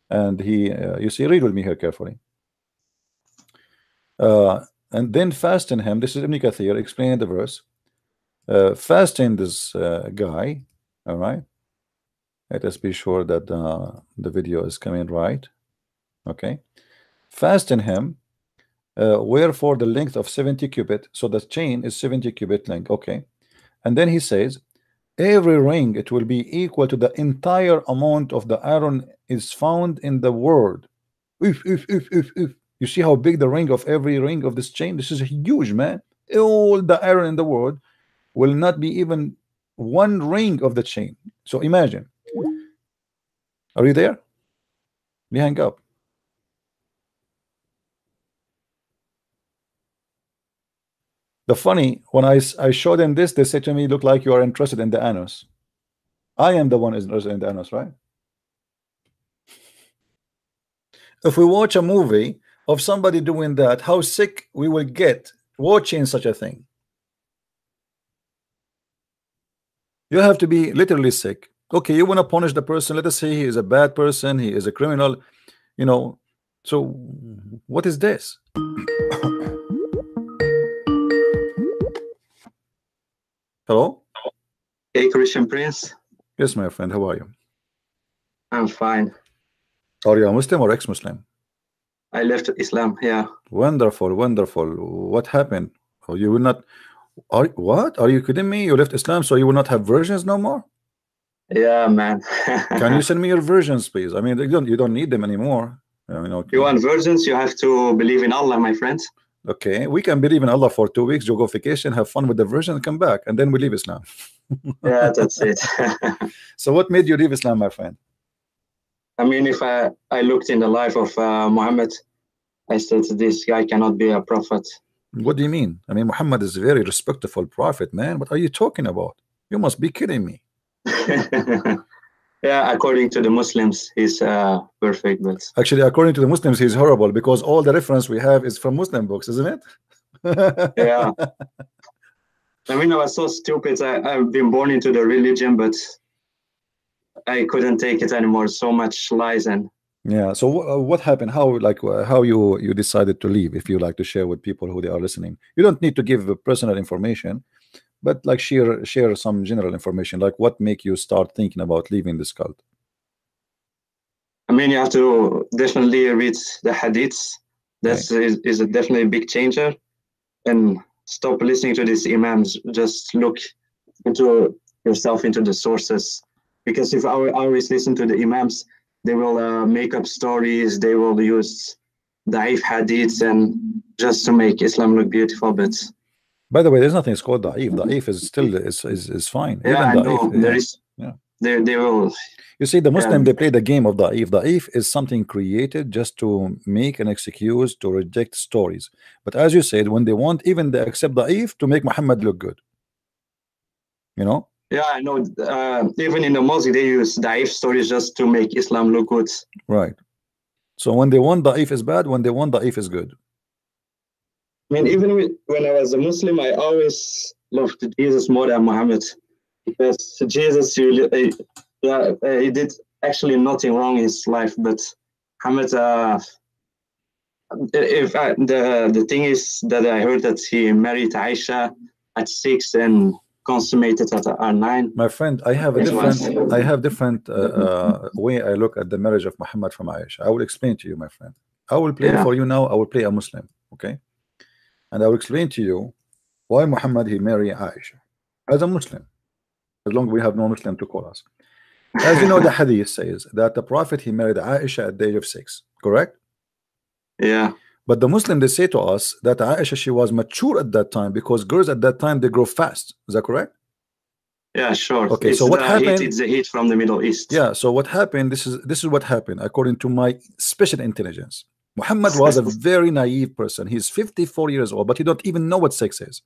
[SPEAKER 1] and He you see, read with me here carefully. And then fasten him. This is Ibn Kathir explaining the verse. Fasten this guy. All right. Let us be sure that the video is coming right. Okay. Fasten him. Wherefore the length of 70 cubit. So the chain is 70 cubit length. Okay. And then he says, every ring it will be equal to the entire amount of the iron is found in the world. If. You see how big the ring of every ring of this chain? This is huge, man. All the iron in the world will not be even one ring of the chain. So imagine. Are you there? You hang up. The funny, when I showed them this, they said to me, look like you are interested in the anus. I am the one interested in the anus, right? If we watch a movie of somebody doing that, how sick we will get watching such a thing. You have to be literally sick. Okay, you want to punish the person. Let us say he is a bad person, he is a criminal, you know. So what is this? Hello?
[SPEAKER 3] Hey, Christian Prince.
[SPEAKER 1] Yes, my friend, how are you?
[SPEAKER 3] I'm fine.
[SPEAKER 1] Are you a Muslim or ex-Muslim?
[SPEAKER 3] I left Islam, yeah.
[SPEAKER 1] Wonderful, wonderful. What happened? Oh, you will not. What? Are you kidding me? You left Islam, so you will not have versions no more?
[SPEAKER 3] Yeah, man.
[SPEAKER 1] Can you send me your versions, please? I mean, you don't need them anymore. I mean, okay.
[SPEAKER 3] You want versions? You have to believe in Allah, my friend.
[SPEAKER 1] Okay, we can believe in Allah for 2 weeks, you go vacation, have fun with the version, and come back, and then we leave Islam.
[SPEAKER 3] Yeah, that's it.
[SPEAKER 1] So what made you leave Islam, my friend?
[SPEAKER 3] I mean, if I looked in the life of Muhammad, I said this guy cannot be a prophet.
[SPEAKER 1] What do you mean? I mean, Muhammad is a very respectful prophet, man. What are you talking about? You must be kidding me.
[SPEAKER 3] Yeah, according to the Muslims, he's perfect. But
[SPEAKER 1] actually, according to the Muslims, he's horrible, because all the reference we have is from Muslim books, isn't it?
[SPEAKER 3] Yeah. I mean, I was so stupid. I've been born into the religion, but I couldn't take it anymore. So much lies and
[SPEAKER 1] Yeah. So what happened? How how you decided to leave? If you like to share with people who they are listening, you don't need to give personal information, but like share some general information. Like what make you start thinking about leaving this cult?
[SPEAKER 3] I mean, you have to definitely read the hadiths. That's is a definitely big changer. And stop listening to these imams. Just look into yourself, into the sources. Because if I always listen to the imams, they will make up stories. They will use da'if hadiths and just to make Islam look beautiful. But
[SPEAKER 1] by the way, there's nothing called da'if. Da'if is still is fine.
[SPEAKER 3] yeah,
[SPEAKER 1] Even
[SPEAKER 3] I know
[SPEAKER 1] da'if,
[SPEAKER 3] there is.
[SPEAKER 1] Yeah.
[SPEAKER 3] They will.
[SPEAKER 1] You see, the Muslim, they play the game of da'if. Da'if is something created just to make an excuse to reject stories. But as you said, when they want, even they accept da'if to make Muhammad look good. You know?
[SPEAKER 3] Yeah, I know. Even in the mosque, they use da'if stories just to make Islam look good.
[SPEAKER 1] Right. So when they want da'if is bad, when they want da'if is good.
[SPEAKER 3] I mean, even when I was a Muslim, I always loved Jesus more than Muhammad. Because Jesus, he did actually nothing wrong in his life, but Muhammad, the thing is that I heard that he married Aisha at 6 and consummated at 9.
[SPEAKER 1] My friend, I have a different way I look at the marriage of Muhammad from Aisha. I will explain to you, my friend. I will play for you now. I will play a Muslim, okay? And I will explain to you why Muhammad he married Aisha as a Muslim. As long as we have no Muslim to call us. As you know, the hadith says that the Prophet he married Aisha at the age of 6, correct?
[SPEAKER 3] Yeah.
[SPEAKER 1] But the Muslim, they say to us that Aisha, she was mature at that time because girls at that time, they grow fast. Is that correct?
[SPEAKER 3] Yeah, sure.
[SPEAKER 1] Okay, so what happened?
[SPEAKER 3] It's the heat from the Middle East.
[SPEAKER 1] Yeah, so what happened, this is what happened according to my special intelligence. Muhammad was a very naive person. He's 54 years old, but he don't even know what sex is.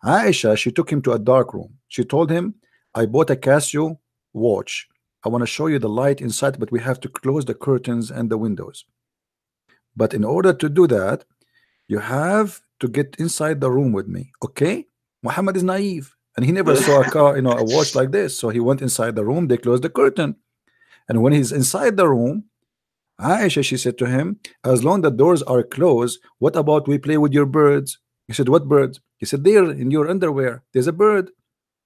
[SPEAKER 1] Aisha, she took him to a dark room. She told him, I bought a Casio watch. I want to show you the light inside, but we have to close the curtains and the windows. But in order to do that, you have to get inside the room with me. Okay? Muhammad is naive and he never saw a car, a watch like this. So he went inside the room, they closed the curtain. And when he's inside the room, Aisha, she said to him, as long as the doors are closed, what about we play with your birds? He said, what birds? He said, there in your underwear, there's a bird.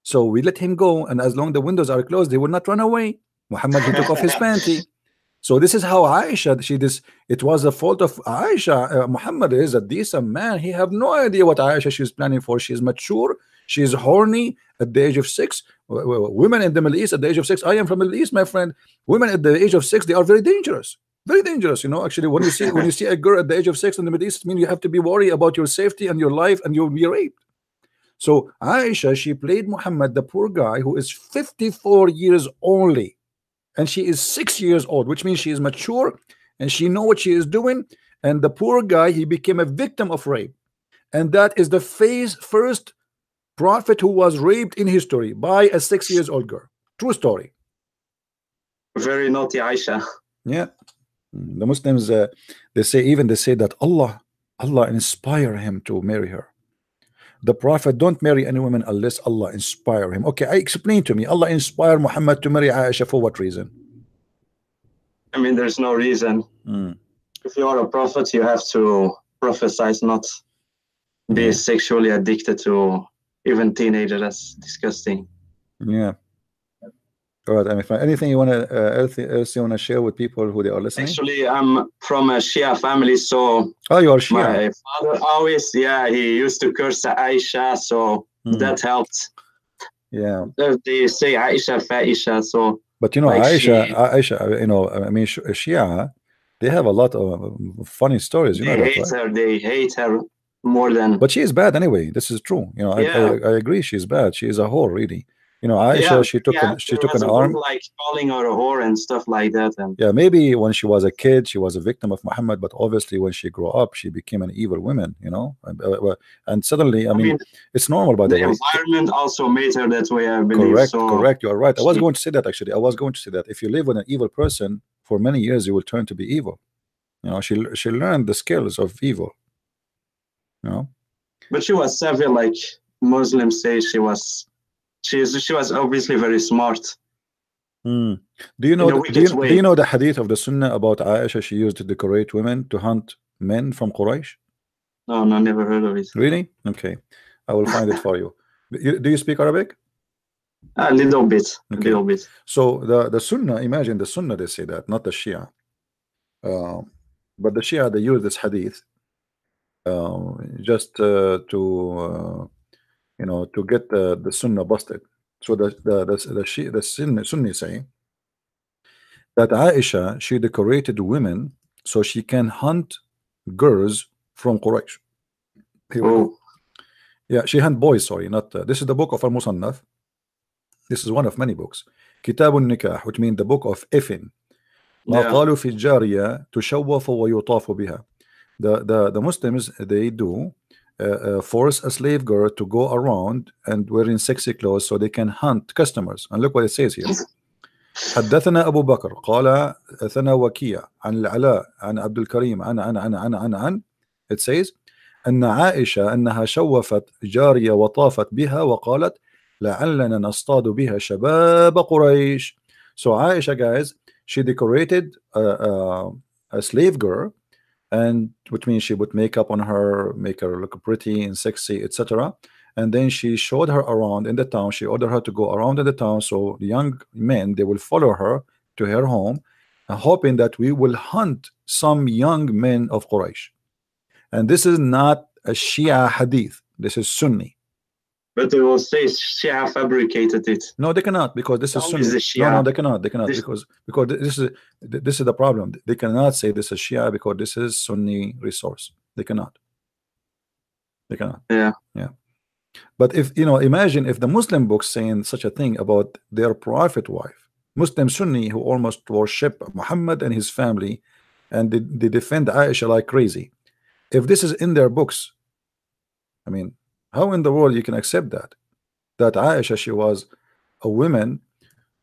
[SPEAKER 1] So we let him go, and as long as the windows are closed, they will not run away. Muhammad, he took off his panty. So this is how Aisha, it was the fault of Aisha. Muhammad is a decent man. He have no idea what Aisha she's planning for. She's mature. She's horny at the age of 6. Women in the Middle East at the age of 6. I am from the Middle East, my friend. Women at the age of 6, they are very dangerous. Very dangerous, actually, when you see a girl at the age of 6 in the Middle East, it means you have to be worried about your safety and your life, and you'll be raped. So Aisha, she played Muhammad, the poor guy who is 54 years only, and she is 6 years old, which means she is mature and she know what she is doing. And the poor guy, he became a victim of rape, and that is the first prophet who was raped in history by a 6 years old girl. True story.
[SPEAKER 3] Very naughty Aisha.
[SPEAKER 1] Yeah. The Muslims, they say that Allah inspire him to marry her. The Prophet don't marry any woman unless Allah inspire him. Okay, explain to me. Allah inspire Muhammad to marry Aisha for what reason?
[SPEAKER 3] I mean, there's no reason. If you are a prophet, you have to prophesize, not be sexually addicted to even teenagers. That's disgusting.
[SPEAKER 1] Yeah. All right, if anything you want to else you want to share with people who they are listening?
[SPEAKER 3] Actually, I'm from a Shia family, so
[SPEAKER 1] you are Shia.
[SPEAKER 3] My father always, he used to curse Aisha, so that helped.
[SPEAKER 1] Yeah.
[SPEAKER 3] They say Aisha, Faisha, so.
[SPEAKER 1] But like Aisha, I mean, Shia, they have a lot of funny stories.
[SPEAKER 3] They hate her. They hate her more than.
[SPEAKER 1] But she is bad anyway. This is true. I agree. She's bad. She is a whore, really. Aisha, she took an arm,
[SPEAKER 3] like calling her a whore and stuff like that. And
[SPEAKER 1] yeah, maybe when she was a kid, she was a victim of Muhammad, but obviously when she grew up, she became an evil woman, and suddenly, I mean, it's normal, by the way.
[SPEAKER 3] The environment also made her that way, I believe.
[SPEAKER 1] Correct. You are right. I was going to say that, actually. I was going to say that if you live with an evil person for many years, you will turn to be evil. She learned the skills of evil.
[SPEAKER 3] But she was savvy, like Muslims say she was. She was obviously very smart.
[SPEAKER 1] Do you know? Do you know the hadith of the Sunnah about Aisha? She used to decorate women to hunt men from Quraysh.
[SPEAKER 3] No, never heard of it.
[SPEAKER 1] Really? Okay, I will find it for you. Do you speak Arabic?
[SPEAKER 3] A little bit.
[SPEAKER 1] Okay.
[SPEAKER 3] A little bit.
[SPEAKER 1] So the Sunnah, imagine the Sunnah, they say that, not the Shia. But the Shia, they use this hadith just to you know, to get the Sunnah busted. So the Sunni say that Aisha, she decorated women so she can hunt girls from Quraysh. Here we go. Yeah, she hunt boys. Sorry, not this is the book of Al-Musannaf. This is one of many books. Kitab al-Nikah, which means the book of effing. ما قالوا في الجارية تشوف ويطاف بها. The Muslims, they do force a slave girl to go around and wearing sexy clothes so they can hunt customers. And look what it says here. حدثنا أبو بكر قال ثنا وكيع عن العلاء عن عبد الكريم عن it says أن عائشة أنها شوفت جارية وطافت بها وقالت لعلنا نصطاد بها شباب قريش. So Aisha, guys, she decorated a slave girl, and which means she put makeup on her, make her look pretty and sexy, etc. And then she showed her around in the town. She ordered her to go around in the town, so the young men, they will follow her to her home, hoping that we will hunt some young men of Quraysh. And this is not a Shia hadith. This is Sunni. But
[SPEAKER 3] they will say Shia fabricated it.
[SPEAKER 1] No, they cannot, because this is Sunni. No, they cannot. They cannot because this is the problem. They cannot say this is Shia because this is Sunni resource. They cannot. They cannot.
[SPEAKER 3] Yeah.
[SPEAKER 1] Yeah. But if you know, imagine if the Muslim books saying such a thing about their prophet wife, Muslim Sunni who almost worship Muhammad and his family, and they defend Aisha like crazy. If this is in their books, I mean, how in the world you can accept that Aisha, she was a woman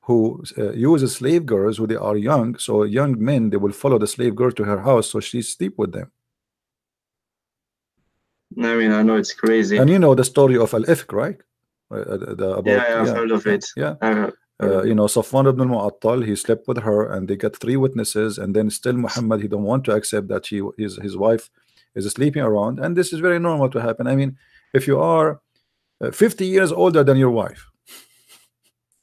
[SPEAKER 1] who uses slave girls who they are young, so young men, they will follow the slave girl to her house so she sleep with them.
[SPEAKER 3] I mean, I know it's crazy.
[SPEAKER 1] And you know the story of Al-Ifk, right?
[SPEAKER 3] I've heard of it.
[SPEAKER 1] Yeah. You know, Safwan ibn al-Mu'attal, he slept with her and they got 3 witnesses, and then still Muhammad, he don't want to accept that his wife is sleeping around, and this is very normal to happen. I mean, if you are 50 years older than your wife,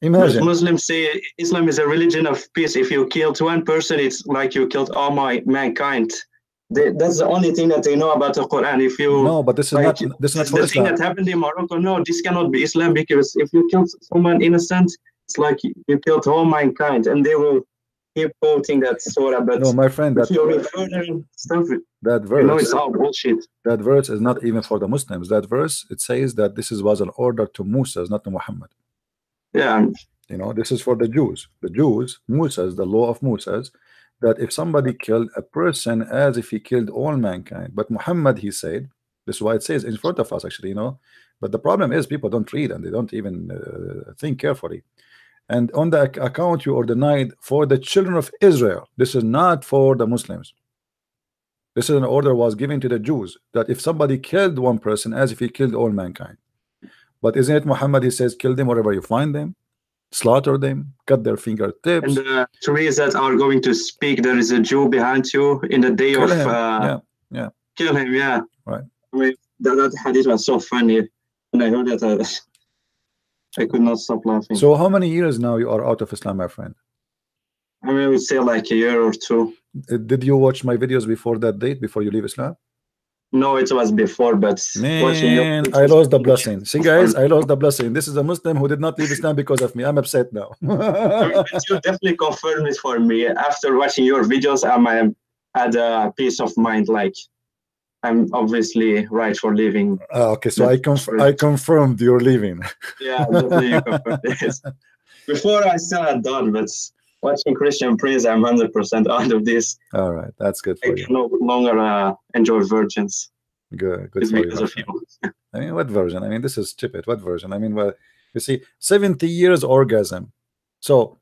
[SPEAKER 1] imagine.
[SPEAKER 3] Muslims say Islam is a religion of peace. If you killed one person, it's like you killed all mankind. That's the only thing that they know about the Quran. If you
[SPEAKER 1] no, but this is not for
[SPEAKER 3] the
[SPEAKER 1] Islam.
[SPEAKER 3] thing that happened in Morocco. No, this cannot be Islam, because if you kill someone innocent, it's like you killed all mankind, and they will keep quoting that surah. But
[SPEAKER 1] no, my friend, that verse,
[SPEAKER 3] you know, it's all bullshit.
[SPEAKER 1] That verse is not even for the Muslims. That verse, it says that this was an order to Musa, not to Muhammad.
[SPEAKER 3] Yeah,
[SPEAKER 1] you know, this is for the Jews. The Jews, Musa's, the law of Musa's, that if somebody killed a person as if he killed all mankind. But Muhammad, he said, this is why it says in front of us, actually, you know. But the problem is people don't read and they don't even think carefully. And on the account you are denied for the children of Israel. This is not for the Muslims. This is an order was given to the Jews, that if somebody killed one person as if he killed all mankind. But isn't it Muhammad, he says, kill them wherever you find them, slaughter them, cut their fingertips.
[SPEAKER 3] And the trees that are going to speak, there is a Jew behind you in the day
[SPEAKER 1] kill
[SPEAKER 3] of
[SPEAKER 1] him. Yeah.
[SPEAKER 3] Kill him. Yeah,
[SPEAKER 1] right.
[SPEAKER 3] I mean, that hadith was so funny, and I heard that I could not stop laughing.
[SPEAKER 1] So how many years now you are out of Islam, my friend?
[SPEAKER 3] I mean, I would say like a year or 2.
[SPEAKER 1] Did you watch my videos before that date, before you leave Islam?
[SPEAKER 3] No, it was before, but
[SPEAKER 1] man, I lost the blessing. See, guys, I lost the blessing. This is a Muslim who did not leave Islam because of me. I'm upset now.
[SPEAKER 3] I mean, you definitely confirmed it for me. After watching your videos, I had a peace of mind. Like, I'm obviously right for leaving.
[SPEAKER 1] Okay, so I confirmed you're leaving.
[SPEAKER 3] Yeah, definitely you confirmed this. Before I still had done, but watching Christian Prince, I'm 100% out of this.
[SPEAKER 1] All right, that's good for you.
[SPEAKER 3] I can no longer enjoy virgins.
[SPEAKER 1] Good for you. I mean, what version? I mean, this is stupid. What version? I mean, well, you see, 70 years orgasm. So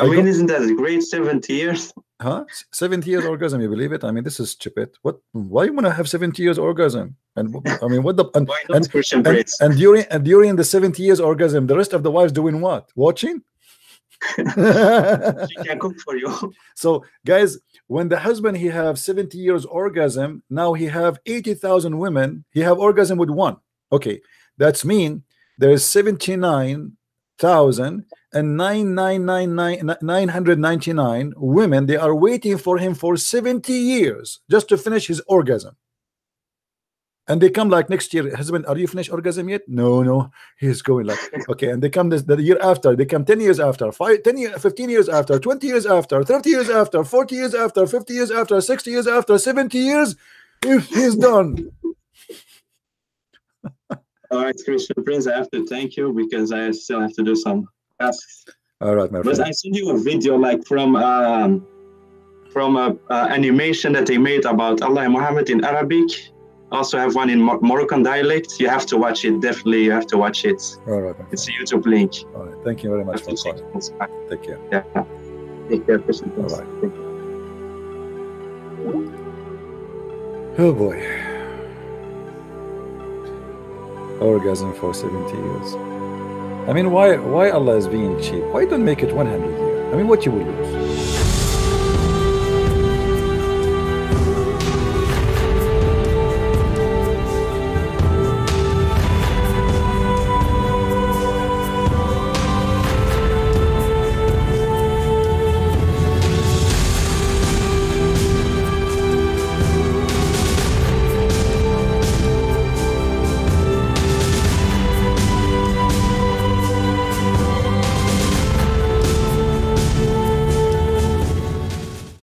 [SPEAKER 3] I mean, isn't that great? 70 years.
[SPEAKER 1] Huh? 70 years orgasm, you believe it? I mean, this is stupid. What? Why you want to have 70 years orgasm? And I mean, what the
[SPEAKER 3] Why not Christian Prince?
[SPEAKER 1] and during the 70 years orgasm, the rest of the wives doing what? Watching?
[SPEAKER 3] She can cook for you.
[SPEAKER 1] So guys, when the husband he have 70 years orgasm, now he have 80,000 women, he have orgasm with one. Okay, that's mean there is 79,999 women, they are waiting for him for 70 years just to finish his orgasm. And they come like next year, husband, are you finished orgasm yet? No, he's going like, okay. And they come the year after, they come 10 years after, 10 years, 15 years after, 20 years after, 30 years after, 40 years after, 50 years after, 60 years after, 70 years, he's done.
[SPEAKER 3] All right, Christian Prince, I have to thank you because I still have to do some tasks.
[SPEAKER 1] All right, my friend.
[SPEAKER 3] But I sent you a video like from a animation that they made about Allah and Muhammad in Arabic. Also have one in Moroccan dialect. You have to watch it. Definitely, you have to watch it.
[SPEAKER 1] All right.
[SPEAKER 3] It's a YouTube link.
[SPEAKER 1] All right. Thank you very much for calling. Take care.
[SPEAKER 3] Yeah. Take care, Christian Prince.
[SPEAKER 1] All right. Oh boy. Orgasm for 70 years. I mean, why Allah is being cheap? Why don't make it 100 years? I mean, what you will lose?